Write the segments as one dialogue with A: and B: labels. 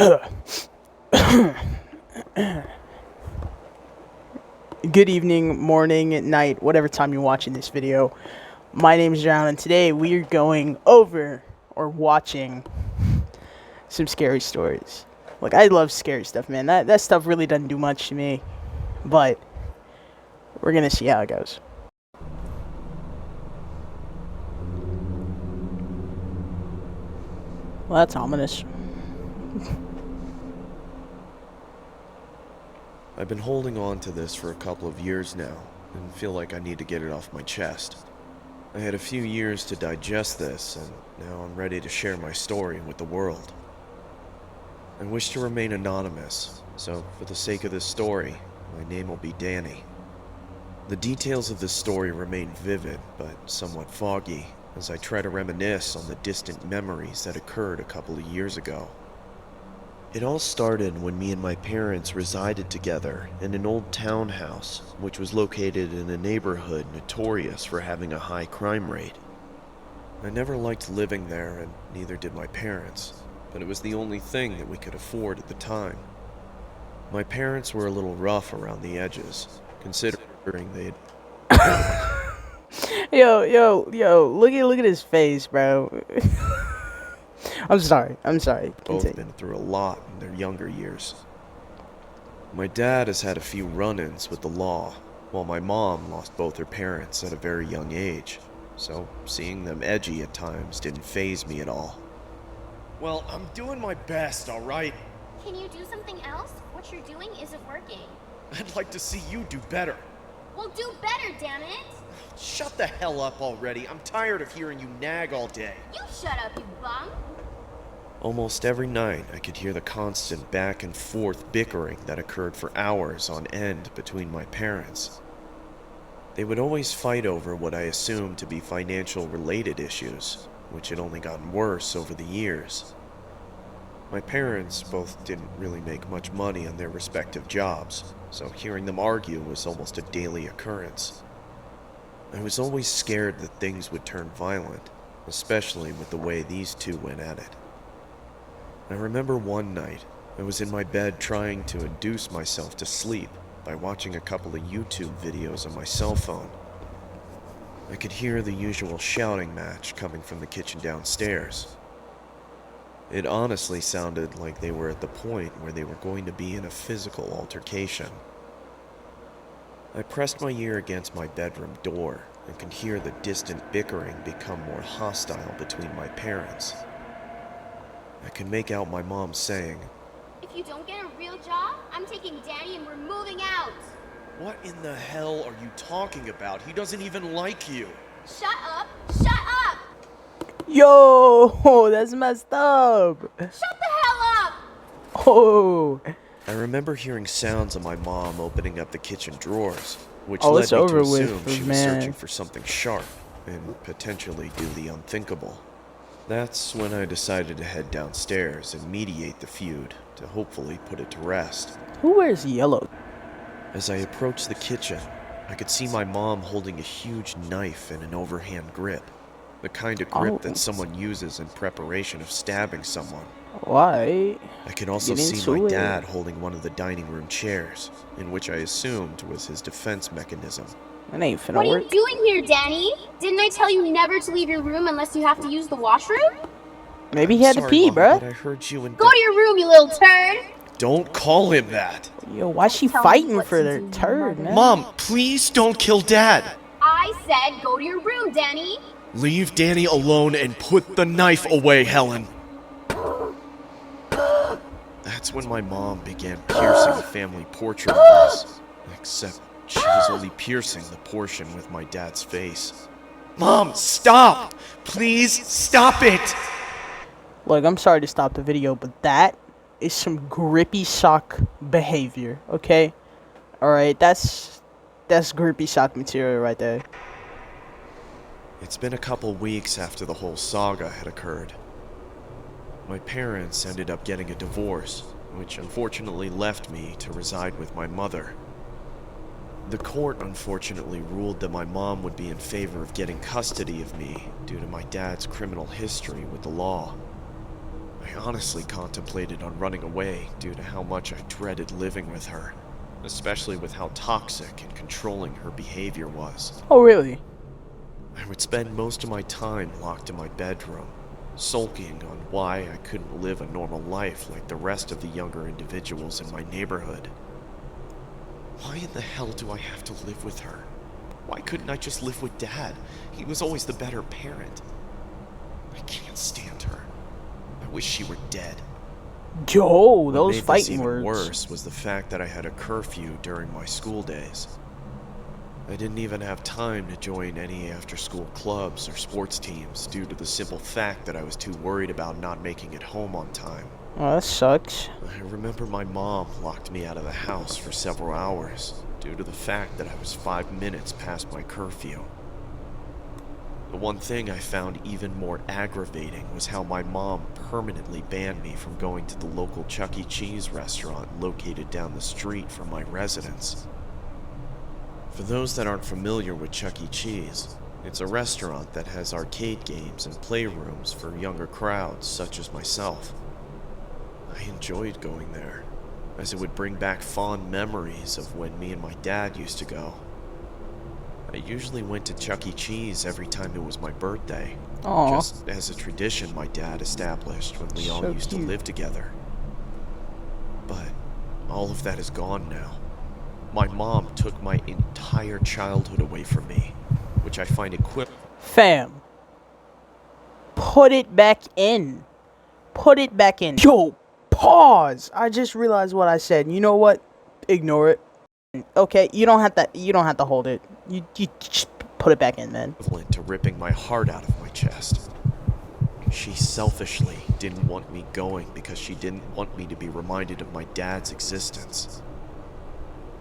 A: Good evening, morning, night, whatever time you're watching this video. My name is John, and today we are going over or watching some scary stories. Like, I love scary stuff, man. That stuff really doesn't do much to me, but we're gonna see how it goes. Well, that's ominous.
B: I've been holding on to this for a couple of years now, and feel like I need to get it off my chest. I had a few years to digest this, and now I'm ready to share my story with the world. I wish to remain anonymous, so for the sake of this story, my name will be Danny. The details of this story remain vivid, but somewhat foggy, as I try to reminisce on the distant memories that occurred a couple of years ago. It all started when me and my parents resided together in an old townhouse, which was located in a neighborhood notorious for having a high crime rate. I never liked living there, and neither did my parents, but it was the only thing that we could afford at the time. My parents were a little rough around the edges, considering they'd
A: Yo, look at his face, bro. I'm sorry.
B: both been through a lot in their younger years. My dad has had a few run-ins with the law, while my mom lost both her parents at a very young age, so seeing them edgy at times didn't faze me at all. Well, I'm doing my best, alright?
C: Can you do something else? What you're doing isn't working.
B: I'd like to see you do better.
C: Well, do better, damn it!
B: Shut the hell up already. I'm tired of hearing you nag all day.
C: You shut up, you bum!
B: Almost every night, I could hear the constant back and forth bickering that occurred for hours on end between my parents. They would always fight over what I assumed to be financial related issues, which had only gotten worse over the years. My parents both didn't really make much money on their respective jobs, so hearing them argue was almost a daily occurrence. I was always scared that things would turn violent, especially with the way these two went at it. I remember one night, I was in my bed trying to induce myself to sleep by watching a couple of YouTube videos on my cell phone. I could hear the usual shouting match coming from the kitchen downstairs. It honestly sounded like they were at the point where they were going to be in a physical altercation. I pressed my ear against my bedroom door and could hear the distant bickering become more hostile between my parents. I could make out my mom saying,
C: If you don't get a real job, I'm taking Danny and we're moving out!
B: "What in the hell are you talking about? He doesn't even like you."
C: Shut up! Shut up!
A: Yo, that's messed up.
C: Shut the hell up!
A: Oh.
B: I remember hearing sounds of my mom opening up the kitchen drawers, which
A: Oh,
B: led
A: it's
B: me to
A: over with,
B: assume she was
A: man.
B: searching for something sharp and potentially do the unthinkable. That's when I decided to head downstairs and mediate the feud to hopefully put it to rest.
A: Who wears yellow?
B: As I approached the kitchen, I could see my mom holding a huge knife in an overhand grip, the kind of grip that someone uses in preparation of stabbing someone.
A: Why?
B: I could also
A: Get
B: see
A: into
B: my
A: it.
B: dad holding one of the dining room chairs, in which I assumed was his defense mechanism.
A: That ain't finna
C: What are
A: work.
C: you doing here, Danny? Didn't I tell you never to leave your room unless you have to use the washroom?
A: Maybe he had to
B: Sorry,
A: pee,
B: Mom,
A: bruh.
B: but I heard you and
C: Go to your room, you little turd!
B: Don't call him that!
A: Yo, why she
C: Tell me
A: fighting
C: what
A: for
C: to
A: their
C: do,
A: turd,
C: mother.
A: man?
B: Mom, please don't kill Dad!
C: I said go to your room, Danny!
B: Leave Danny alone and put the knife away, Helen! That's when my mom began piercing the family portrait of us, except she was only piercing the portion with my dad's face. Mom, stop! Please stop it!
A: Look, I'm sorry to stop the video, but that is some grippy sock behavior, okay? Alright, that's grippy sock material right there.
B: It's been a couple weeks after the whole saga had occurred. My parents ended up getting a divorce, which unfortunately left me to reside with my mother. The court unfortunately ruled that my mom would be in favor of getting custody of me due to my dad's criminal history with the law. I honestly contemplated on running away due to how much I dreaded living with her, especially with how toxic and controlling her behavior was.
A: Oh, really?
B: I would spend most of my time locked in my bedroom, sulking on why I couldn't live a normal life like the rest of the younger individuals in my neighborhood. Why in the hell do I have to live with her? Why couldn't I just live with Dad? He was always the better parent. I can't stand her. I wish she were dead.
A: Yo, those
B: What made
A: fighting
B: this even
A: words.
B: worse was the fact that I had a curfew during my school days. I didn't even have time to join any after-school clubs or sports teams due to the simple fact that I was too worried about not making it home on time.
A: Oh, that sucks.
B: I remember my mom locked me out of the house for several hours due to the fact that I was 5 minutes past my curfew. The one thing I found even more aggravating was how my mom permanently banned me from going to the local Chuck E. Cheese restaurant located down the street from my residence. For those that aren't familiar with Chuck E. Cheese, it's a restaurant that has arcade games and playrooms for younger crowds such as myself. I enjoyed going there, as it would bring back fond memories of when me and my dad used to go. I usually went to Chuck E. Cheese every time it was my birthday,
A: Aw.
B: just as a tradition my dad established when we all
A: So
B: used to
A: cute.
B: live together. But all of that is gone now. My mom took my entire childhood away from me, which I find
A: Fam. Put it back in. Put it back in. Yo, pause. I just realized what I said. You know what? Ignore it. Okay, you don't have to hold it. You just put it back in, man.
B: equivalent to ripping my heart out of my chest. She selfishly didn't want me going because she didn't want me to be reminded of my dad's existence.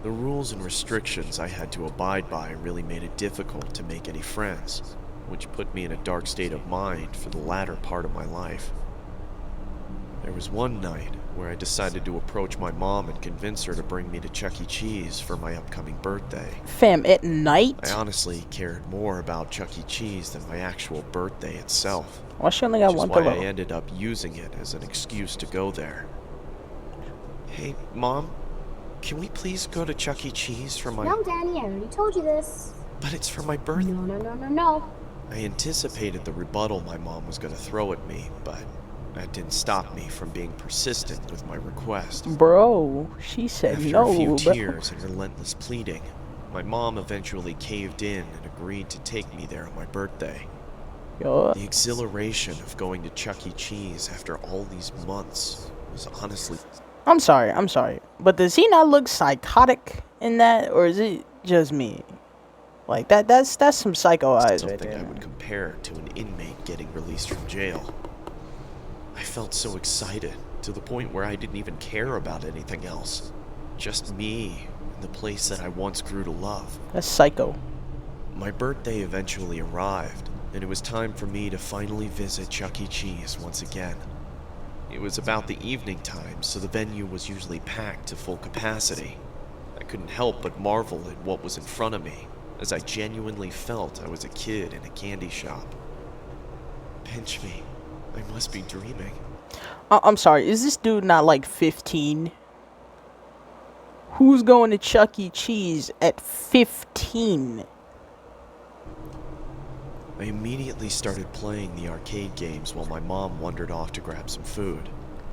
B: The rules and restrictions I had to abide by really made it difficult to make any friends, which put me in a dark state of mind for the latter part of my life. There was one night where I decided to approach my mom and convince her to bring me to Chuck E. Cheese for my upcoming birthday.
A: Fam, at night?
B: I honestly cared more about Chuck E. Cheese than my actual birthday itself,
A: Why she only got
B: which is
A: one
B: why I
A: pillow?
B: ended up using it as an excuse to go there. Hey, Mom, can we please go to Chuck E. Cheese for my...
C: No, Danny, I already told you this.
B: But it's for my birthday.
C: No.
B: I anticipated the rebuttal my mom was going to throw at me, but that didn't stop me from being persistent with my request.
A: Bro, she said
B: After
A: no,
B: a few
A: bro.
B: tears and relentless pleading, my mom eventually caved in and agreed to take me there on my birthday.
A: Yo,
B: The exhilaration of going to Chuck E. Cheese after all these months was honestly
A: I'm sorry. But does he not look psychotic in that, or is it just me? Like that's some psycho eyes right
B: something
A: there.
B: I would compare to an inmate getting released from jail. I felt so excited, to the point where I didn't even care about anything else. Just me and the place that I once grew to love.
A: That's psycho.
B: My birthday eventually arrived, and it was time for me to finally visit Chuck E. Cheese once again. It was about the evening time, so the venue was usually packed to full capacity. I couldn't help but marvel at what was in front of me, as I genuinely felt I was a kid in a candy shop. Pinch me. I must be dreaming.
A: I'm sorry, is this dude not like 15? Who's going to Chuck E. Cheese at 15?
B: I immediately started playing the arcade games while my mom wandered off to grab some food.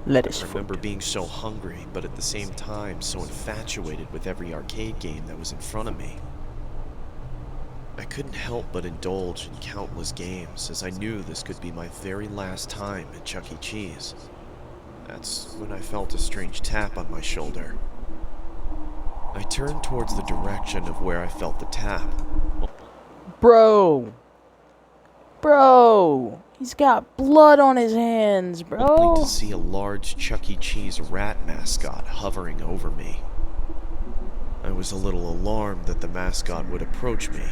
A: Lettuce
B: I
A: food.
B: remember being so hungry, but at the same time so infatuated with every arcade game that was in front of me. I couldn't help but indulge in countless games, as I knew this could be my very last time at Chuck E. Cheese. That's when I felt a strange tap on my shoulder. I turned towards the direction of where I felt the tap.
A: Bro, he's got blood on his hands,
B: Only
A: bro.
B: to see a large Chuck E. Cheese rat mascot hovering over me. I was a little alarmed that the mascot would approach me,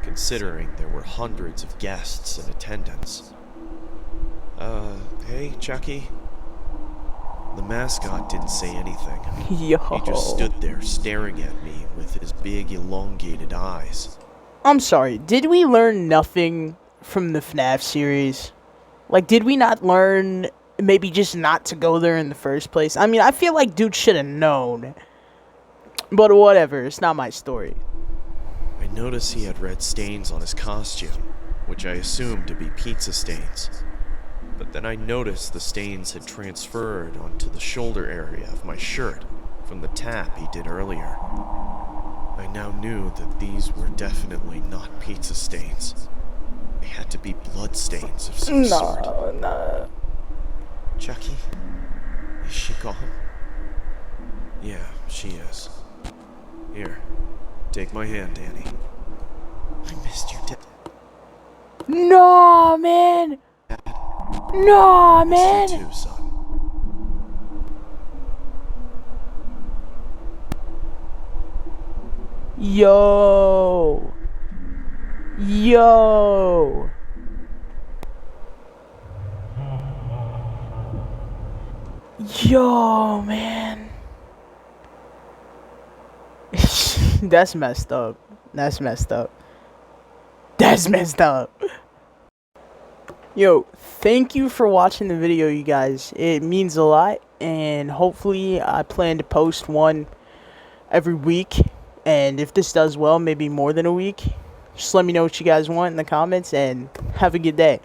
B: considering there were hundreds of guests in attendance. Hey, Chucky? The mascot didn't say anything.
A: Yo.
B: He just stood there staring at me with his big elongated eyes.
A: I'm sorry, did we learn nothing from the FNAF series? Like, did we not learn maybe just not to go there in the first place. I mean, I feel like dude should have known. But whatever, it's not my story.
B: I noticed he had red stains on his costume, which I assumed to be pizza stains. But then I noticed the stains had transferred onto the shoulder area of my shirt from the tap he did earlier. I now knew that these were definitely not pizza stains. They had to be blood stains of some sort.
A: No.
B: Chucky? Is she gone? Yeah, she is. Here, take my hand, Danny. I missed you,
A: No, man. No, man.
B: Missed you too, son.
A: Yo. Yo, man. That's messed up. That's messed up. Yo, thank you for watching the video, you guys. It means a lot, and hopefully I plan to post one every week. And if this does well, maybe more than a week. Just let me know what you guys want in the comments, and have a good day.